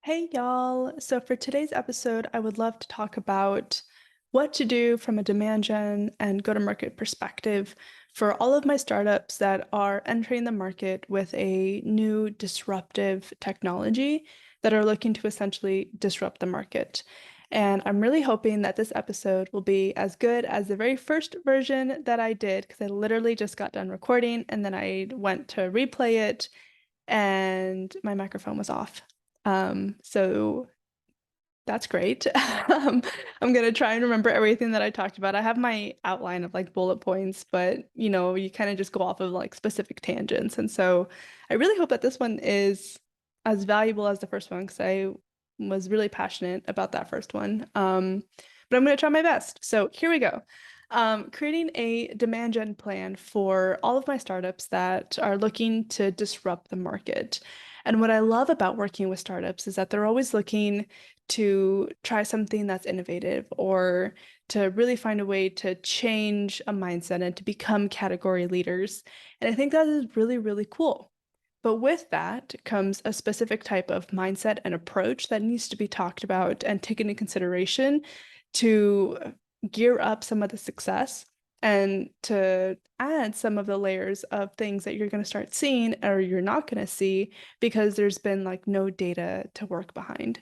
Hey y'all. So for today's episode, I would love to talk about what to do from a demand gen and go-to-market perspective for all of my startups that are entering the market with a new disruptive technology that are looking to essentially disrupt the market. And I'm really hoping that this episode will be as good as the very first version that I did, because I literally just got done recording and then I went to replay it and my microphone was off. So that's great. I'm gonna try and remember everything that I talked about. I have my outline of like bullet points, but you kind of just go off of like specific tangents. And so I really hope that this one is as valuable as the first one because I was really passionate about that first one. But I'm gonna try my best. So here we go. Creating a demand gen plan for all of my startups that are looking to disrupt the market. And what I love about working with startups is that they're always looking to try something that's innovative or to really find a way to change a mindset and to become category leaders. And I think that is really, really cool. But with that comes a specific type of mindset and approach that needs to be talked about and taken into consideration to gear up some of the success and to add some of the layers of things that you're going to start seeing or you're not going to see because there's been like no data to work behind.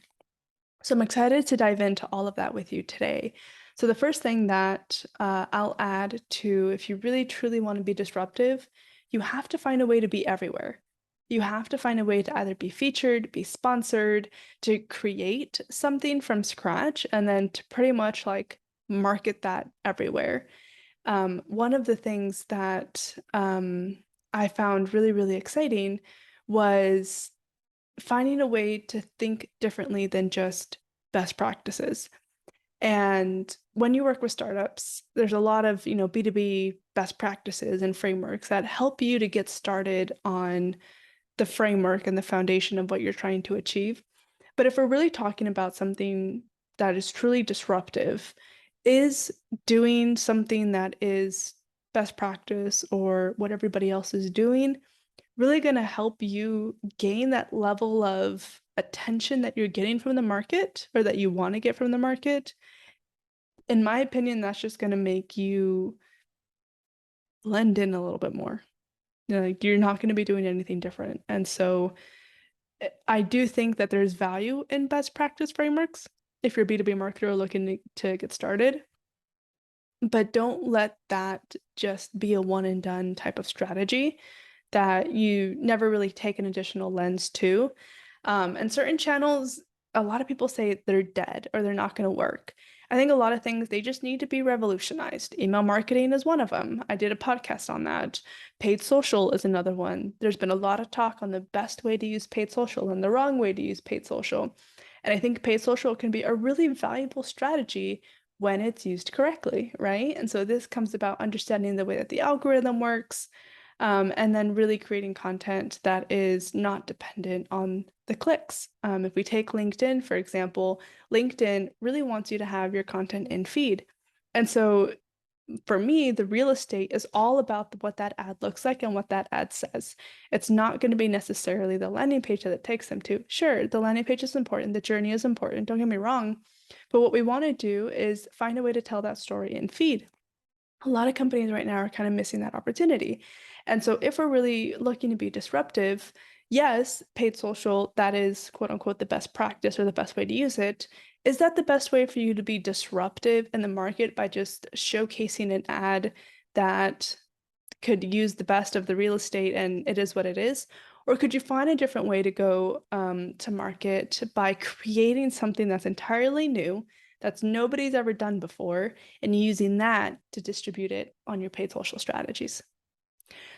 So I'm excited to dive into all of that with you today. So the first thing that I'll add to if you really truly want to be disruptive, you have to find a way to be everywhere. You have to find a way to either be featured, be sponsored, to create something from scratch, and then to pretty much like market that everywhere. One of the things that I found really, really exciting was finding a way to think differently than just best practices. And when you work with startups, there's a lot of, B2B best practices and frameworks that help you to get started on the framework and the foundation of what you're trying to achieve. But if we're really talking about something that is truly disruptive, is doing something that is best practice or what everybody else is doing really going to help you gain that level of attention that you're getting from the market or that you want to get from the market? In my opinion, that's just going to make you blend in a little bit more. Like you're not going to be doing anything different. And so I do think that there's value in best practice frameworks if you're a B2B marketer looking to get started. But don't let that just be a one and done type of strategy that you never really take an additional lens to. And certain channels, a lot of people say they're dead or they're not going to work. I think a lot of things, they just need to be revolutionized. Email marketing is one of them. I did a podcast on that. Paid social is another one. There's been a lot of talk on the best way to use paid social and the wrong way to use paid social. And I think paid social can be a really valuable strategy when it's used correctly, right? And so this comes about understanding the way that the algorithm works, and then really creating content that is not dependent on the clicks. If we take LinkedIn, for example, LinkedIn really wants you to have your content in feed. And so for me, the real estate is all about what that ad looks like and what that ad says. It's not going to be necessarily the landing page that it takes them to. Sure, the landing page is important, the journey is important, don't get me wrong. But what we want to do is find a way to tell that story in feed. A lot of companies right now are kind of missing that opportunity. And so if we're really looking to be disruptive, yes, paid social, that is quote unquote the best practice or the best way to use it. Is that the best way for you to be disruptive in the market by just showcasing an ad that could use the best of the real estate and it is what it is? Or could you find a different way to go to market by creating something that's entirely new, that's nobody's ever done before, and using that to distribute it on your paid social strategies?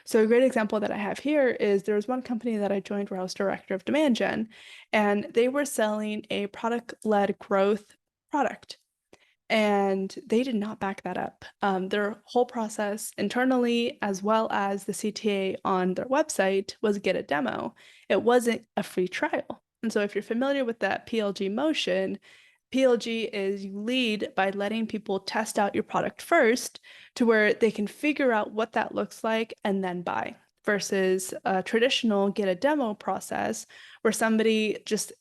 So a great example that I have here is there was one company that I joined where I was director of demand gen, and they were selling a product-led growth product. And they did not back that up. Their whole process internally, as well as the CTA on their website, was get a demo. It wasn't a free trial. And so if you're familiar with that PLG motion, PLG is you lead by letting people test out your product first to where they can figure out what that looks like and then buy, versus a traditional get a demo process where somebody just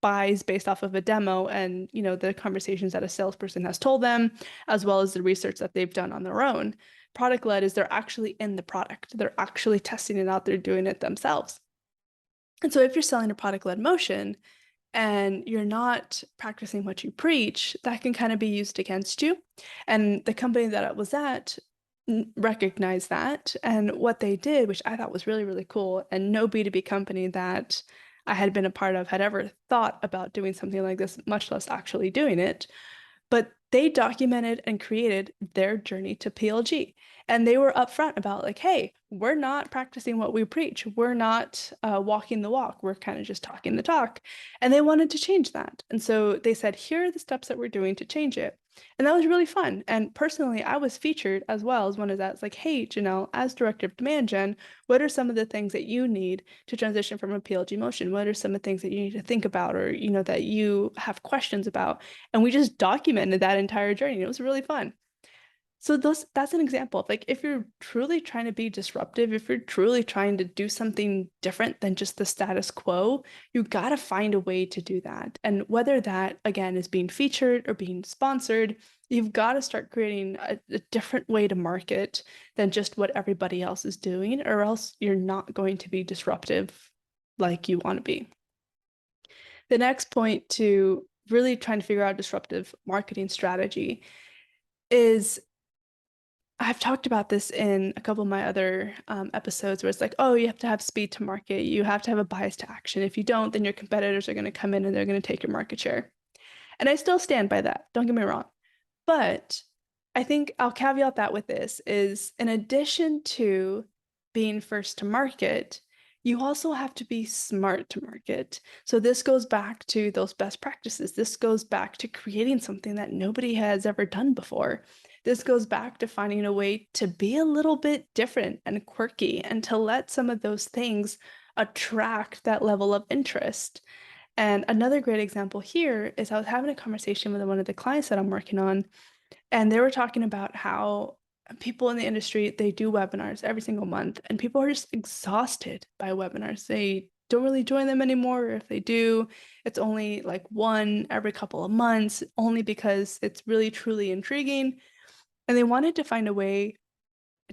buys based off of a demo and, the conversations that a salesperson has told them, as well as the research that they've done on their own. Product-led is they're actually in the product. They're actually testing it out. They're doing it themselves. And so if you're selling a product-led motion and you're not practicing what you preach, that can kind of be used against you. And the company that I was at recognized that. And what they did, which I thought was really, really cool, and no B2B company that I had been a part of had ever thought about doing something like this, much less actually doing it. But they documented and created their journey to PLG. And they were upfront about like, hey, we're not practicing what we preach. We're not walking the walk. We're kind of just talking the talk. And they wanted to change that. And so they said, here are the steps that we're doing to change it. And that was really fun. And personally, I was featured as well as one of that. It's like, hey, Janelle, as director of demand gen, what are some of the things that you need to transition from a PLG motion? What are some of the things that you need to think about or, that you have questions about? And we just documented that entire journey. It was really fun. So that's an example of like, if you're truly trying to be disruptive, if you're truly trying to do something different than just the status quo, you got to find a way to do that. And whether that, again, is being featured or being sponsored, you've got to start creating a different way to market than just what everybody else is doing, or else you're not going to be disruptive like you want to be. The next point to really trying to figure out disruptive marketing strategy is, I've talked about this in a couple of my other episodes where it's like, oh, you have to have speed to market. You have to have a bias to action. If you don't, then your competitors are going to come in and they're going to take your market share. And I still stand by that. Don't get me wrong. But I think I'll caveat that with this is, in addition to being first to market, you also have to be smart to market. So this goes back to those best practices. This goes back to creating something that nobody has ever done before. This goes back to finding a way to be a little bit different and quirky and to let some of those things attract that level of interest. And another great example here is I was having a conversation with one of the clients that I'm working on, and they were talking about how people in the industry, they do webinars every single month, and people are just exhausted by webinars. They don't really join them anymore. Or if they do, it's only like one every couple of months, only because it's really, truly intriguing. And they wanted to find a way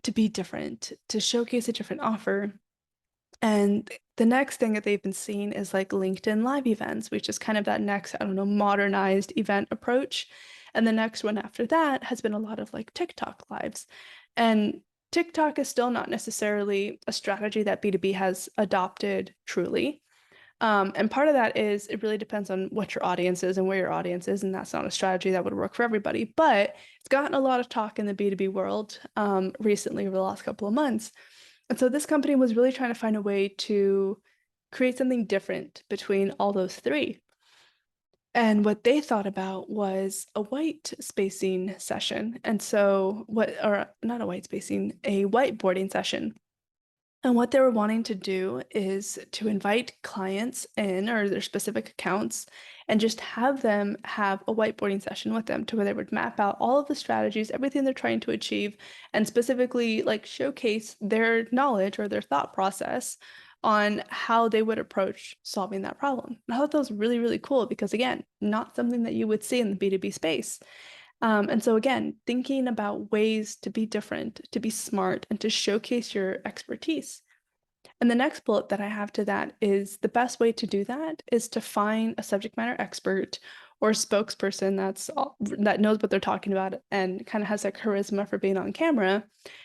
to be different, to showcase a different offer. And the next thing that they've been seeing is like LinkedIn live events, which is kind of that next, I don't know, modernized event approach. And the next one after that has been a lot of like TikTok lives. And TikTok is still not necessarily a strategy that B2B has adopted truly. And part of that is it really depends on what your audience is and where your audience is, and that's not a strategy that would work for everybody. But it's gotten a lot of talk in the B2B world recently over the last couple of months. And so this company was really trying to find a way to create something different between all those three. And what they thought about was a white spacing session. And so or not a white spacing, a whiteboarding session. And what they were wanting to do is to invite clients in, or their specific accounts, and just have them have a whiteboarding session with them to where they would map out all of the strategies, everything they're trying to achieve, and specifically like showcase their knowledge or their thought process on how they would approach solving that problem. And I thought that was really, really cool because, again, not something that you would see in the B2B space. And so again, thinking about ways to be different, to be smart, and to showcase your expertise. And the next bullet that I have to that is the best way to do that is to find a subject matter expert or spokesperson that knows what they're talking about and kind of has that charisma for being on camera,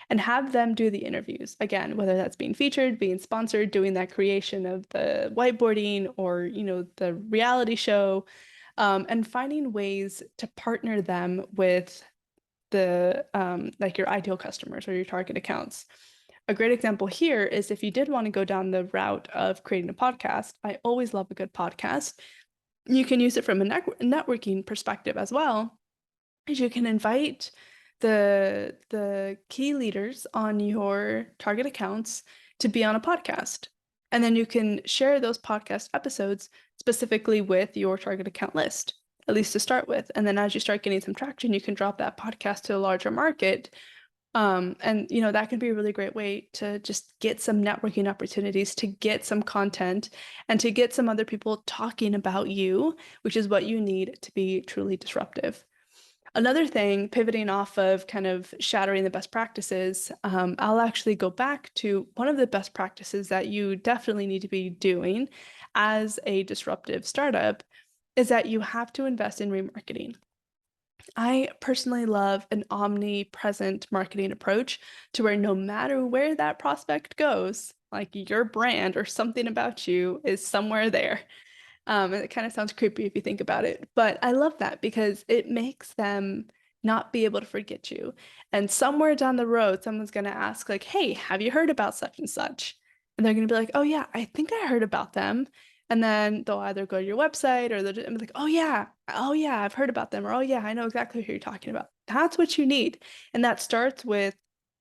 and have them do the interviews. Again, whether that's being featured, being sponsored, doing that creation of the whiteboarding or, the reality show, and finding ways to partner them with the like your ideal customers or your target accounts. A great example here is if you did want to go down the route of creating a podcast. I always love a good podcast. You can use it from a networking perspective as well, as you can invite the key leaders on your target accounts to be on a podcast. And then you can share those podcast episodes specifically with your target account list, at least to start with. And then as you start getting some traction, you can drop that podcast to a larger market And that can be a really great way to just get some networking opportunities, to get some content, and to get some other people talking about you, which is what you need to be truly disruptive. Another thing, pivoting off of kind of shattering the best practices, I'll actually go back to one of the best practices that you definitely need to be doing as a disruptive startup is that you have to invest in remarketing. I personally love an omnipresent marketing approach to where no matter where that prospect goes, like your brand or something about you is somewhere there. And it kind of sounds creepy if you think about it, but I love that because it makes them not be able to forget you. And somewhere down the road, someone's going to ask, like, hey, have you heard about such and such? And they're going to be like, oh, yeah, I think I heard about them. And then they'll either go to your website or they'll be like, oh, yeah, I've heard about them. Or, oh, yeah, I know exactly who you're talking about. That's what you need. And that starts with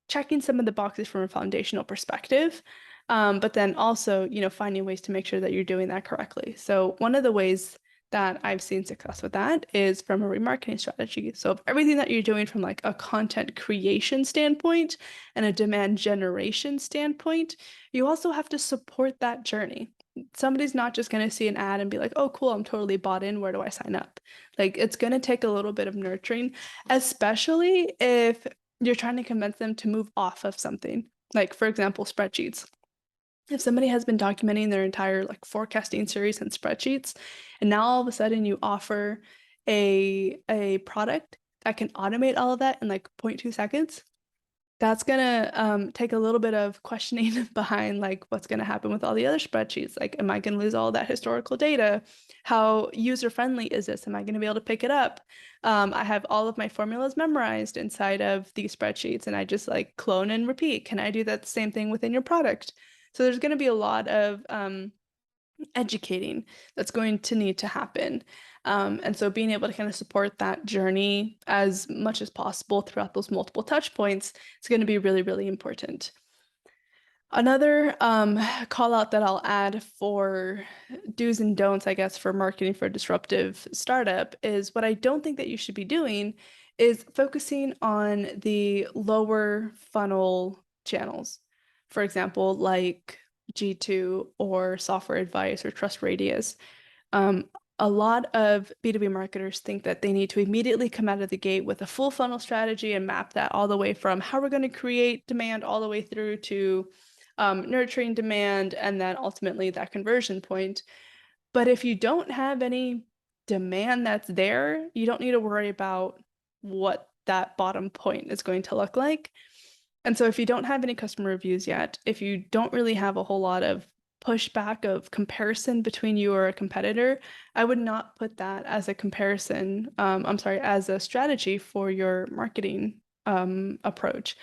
checking some of the boxes from a foundational perspective. But then also, finding ways to make sure that you're doing that correctly. So one of the ways that I've seen success with that is from a remarketing strategy. So if everything that you're doing from like a content creation standpoint and a demand generation standpoint, you also have to support that journey. Somebody's not just going to see an ad and be like, oh, cool, I'm totally bought in. Where do I sign up? Like, it's going to take a little bit of nurturing, especially if you're trying to convince them to move off of something. Like, for example, spreadsheets. If somebody has been documenting their entire like forecasting series in spreadsheets, and now all of a sudden you offer a product that can automate all of that in like 0.2 seconds, that's gonna take a little bit of questioning behind like what's gonna happen with all the other spreadsheets. Like, am I gonna lose all that historical data? How user friendly is this? Am I gonna be able to pick it up? I have all of my formulas memorized inside of these spreadsheets, and I just like clone and repeat. Can I do that same thing within your product? So there's gonna be a lot of educating that's going to need to happen. And so being able to kind of support that journey as much as possible throughout those multiple touch points is going to be really, really important. Another call out that I'll add for do's and don'ts, I guess, for marketing for a disruptive startup is what I don't think that you should be doing is focusing on the lower funnel channels. For example, like G2 or Software Advice or Trust Radius. Um, a lot of B2B marketers think that they need to immediately come out of the gate with a full funnel strategy and map that all the way from how we're going to create demand all the way through to nurturing demand and then ultimately that conversion point. But if you don't have any demand that's there, you don't need to worry about what that bottom point is going to look like. And so if you don't have any customer reviews yet, if you don't really have a whole lot of pushback of comparison between you or a competitor, I would not put that as a comparison, I'm sorry, as a strategy for your marketing approach.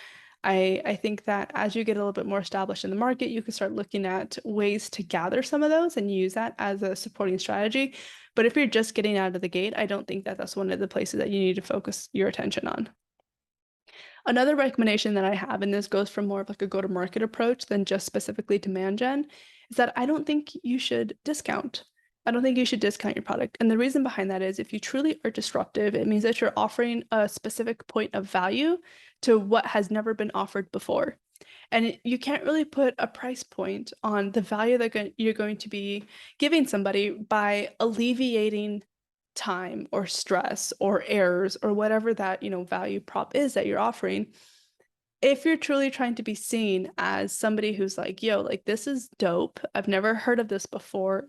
I think that as you get a little bit more established in the market, you can start looking at ways to gather some of those and use that as a supporting strategy. But if you're just getting out of the gate, I don't think that that's one of the places that you need to focus your attention on. Another recommendation that I have, and this goes from more of like a go-to-market approach than just specifically demand gen, is that I don't think you should discount. I don't think you should discount your product. And the reason behind that is if you truly are disruptive, it means that you're offering a specific point of value to what has never been offered before. And you can't really put a price point on the value that you're going to be giving somebody by alleviating time or stress or errors or whatever that, value prop is that you're offering. If you're truly trying to be seen as somebody who's like, yo, like this is dope. I've never heard of this before.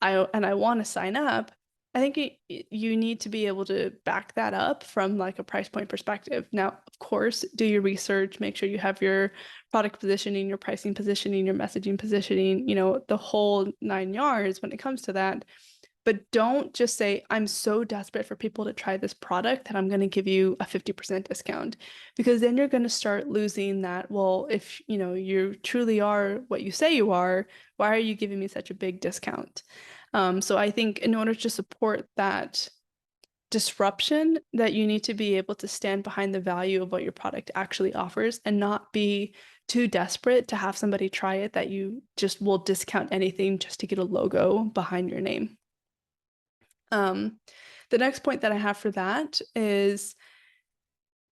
I want to sign up. I think you need to be able to back that up from like a price point perspective. Now, of course, do your research, make sure you have your product positioning, your pricing positioning, your messaging positioning, the whole nine yards when it comes to that. But don't just say, I'm so desperate for people to try this product that I'm going to give you a 50% discount. Because then you're going to start losing that. Well, if you truly are what you say you are, why are you giving me such a big discount? So I think in order to support that disruption, that you need to be able to stand behind the value of what your product actually offers and not be too desperate to have somebody try it that you just will discount anything just to get a logo behind your name. The next point that I have for that is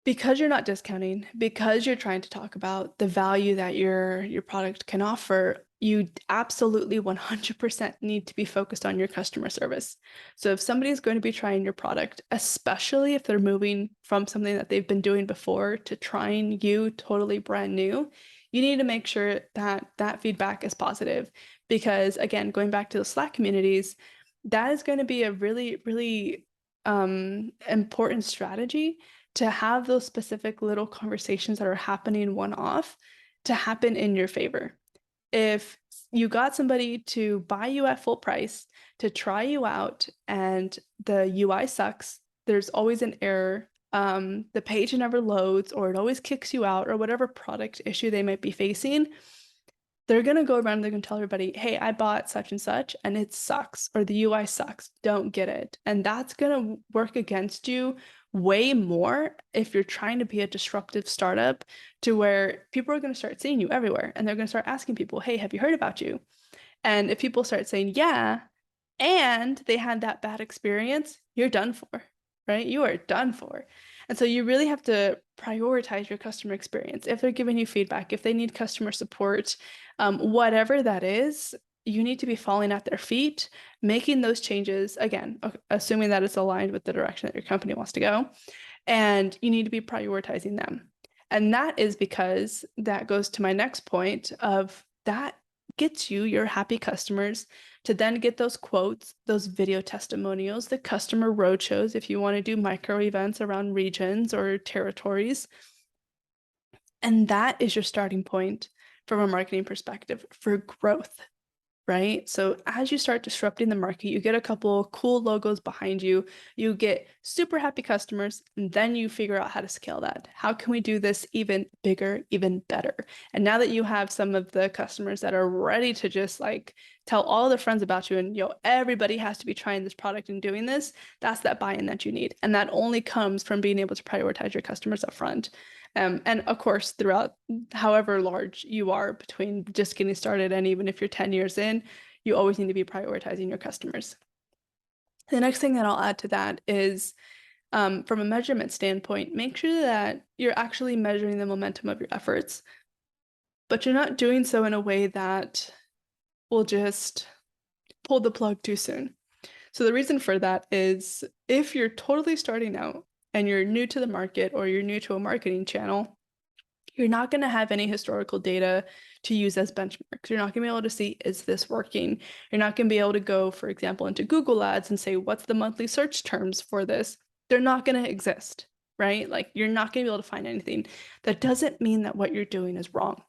Because you're not discounting, because you're trying to talk about the value that your product can offer, you absolutely 100% need to be focused on your customer service. So if somebody is going to be trying your product, especially if they're moving from something that they've been doing before to trying you totally brand new, you need to make sure that that feedback is positive. Because again, going back to the Slack communities, that is going to be a really, really important strategy to have those specific little conversations that are happening one off to happen in your favor. If you got somebody to buy you at full price to try you out and the UI sucks, there's always an error. The page never loads, or it always kicks you out, or whatever product issue they might be facing, they're going to go around and they're going to tell everybody, hey, I bought such and such and it sucks, or the UI sucks, don't get it. And that's going to work against you way more if you're trying to be a disruptive startup, to where people are going to start seeing you everywhere and they're going to start asking people, hey, have you heard about you? And if people start saying, yeah, and they had that bad experience, you're done for, right? You are done for. And so you really have to prioritize your customer experience. If they're giving you feedback, if they need customer support, whatever that is, you need to be falling at their feet, making those changes, again, assuming that it's aligned with the direction that your company wants to go, and you need to be prioritizing them. And that is because that goes to my next point of that gets you your happy customers to then get those quotes, those video testimonials, the customer roadshows if you want to do micro events around regions or territories. And that is your starting point from a marketing perspective for growth, right? So as you start disrupting the market, you get a couple cool logos behind you, you get super happy customers, and then you figure out how to scale that. How can we do this even bigger, even better? And now that you have some of the customers that are ready to just like tell all their friends about you, and everybody has to be trying this product and doing this, that's that buy-in that you need. And that only comes from being able to prioritize your customers up front. And of course, throughout however large you are between just getting started and even if you're 10 years in, you always need to be prioritizing your customers. The next thing that I'll add to that is from a measurement standpoint, make sure that you're actually measuring the momentum of your efforts, but you're not doing so in a way that will just pull the plug too soon. So the reason for that is if you're totally starting out and you're new to the market or you're new to a marketing channel, you're not going to have any historical data to use as benchmarks. You're not going to be able to see, is this working? You're not going to be able to go, for example, into Google Ads and say, what's the monthly search terms for this? They're not going to exist, right? Like you're not going to be able to find anything. That doesn't mean that what you're doing is wrong.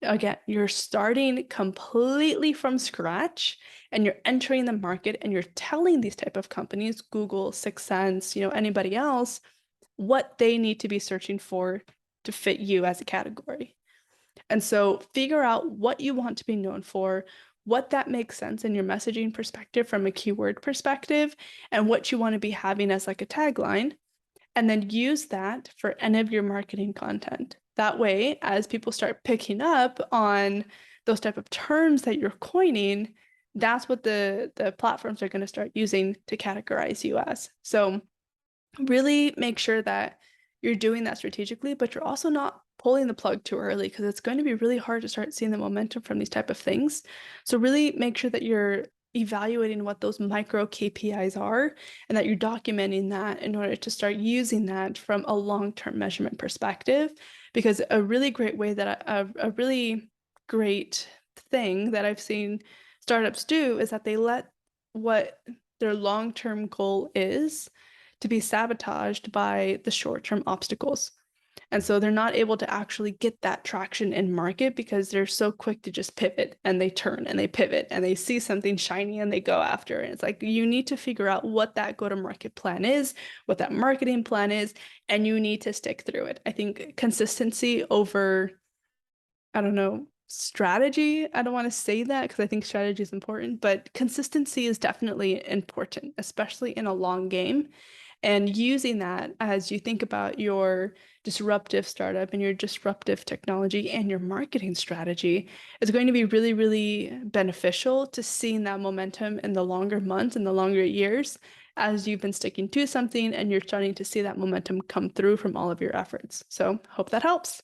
Again, you're starting completely from scratch and you're entering the market and you're telling these type of companies, Google, 6sense, anybody else, what they need to be searching for to fit you as a category. And so figure out what you want to be known for, what that makes sense in your messaging perspective from a keyword perspective, and what you want to be having as like a tagline, and then use that for any of your marketing content. That way, as people start picking up on those type of terms that you're coining, that's what the platforms are going to start using to categorize you as. So really make sure that you're doing that strategically, but you're also not pulling the plug too early, because it's going to be really hard to start seeing the momentum from these type of things. So really make sure that you're evaluating what those micro KPIs are and that you're documenting that in order to start using that from a long-term measurement perspective. Because a really great way that a really great thing that I've seen startups do is that they let what their long-term goal is to be sabotaged by the short-term obstacles. And so they're not able to actually get that traction in market because they're so quick to just pivot, and they turn and they pivot and they see something shiny and they go after it. And it's like you need to figure out what that go-to-market plan is, what that marketing plan is, and you need to stick through it. I think consistency over, I don't know, strategy. I don't want to say that because I think strategy is important, but consistency is definitely important, especially in a long game. And using that as you think about your disruptive startup and your disruptive technology and your marketing strategy is going to be really, really beneficial to seeing that momentum in the longer months and the longer years as you've been sticking to something and you're starting to see that momentum come through from all of your efforts. So hope that helps.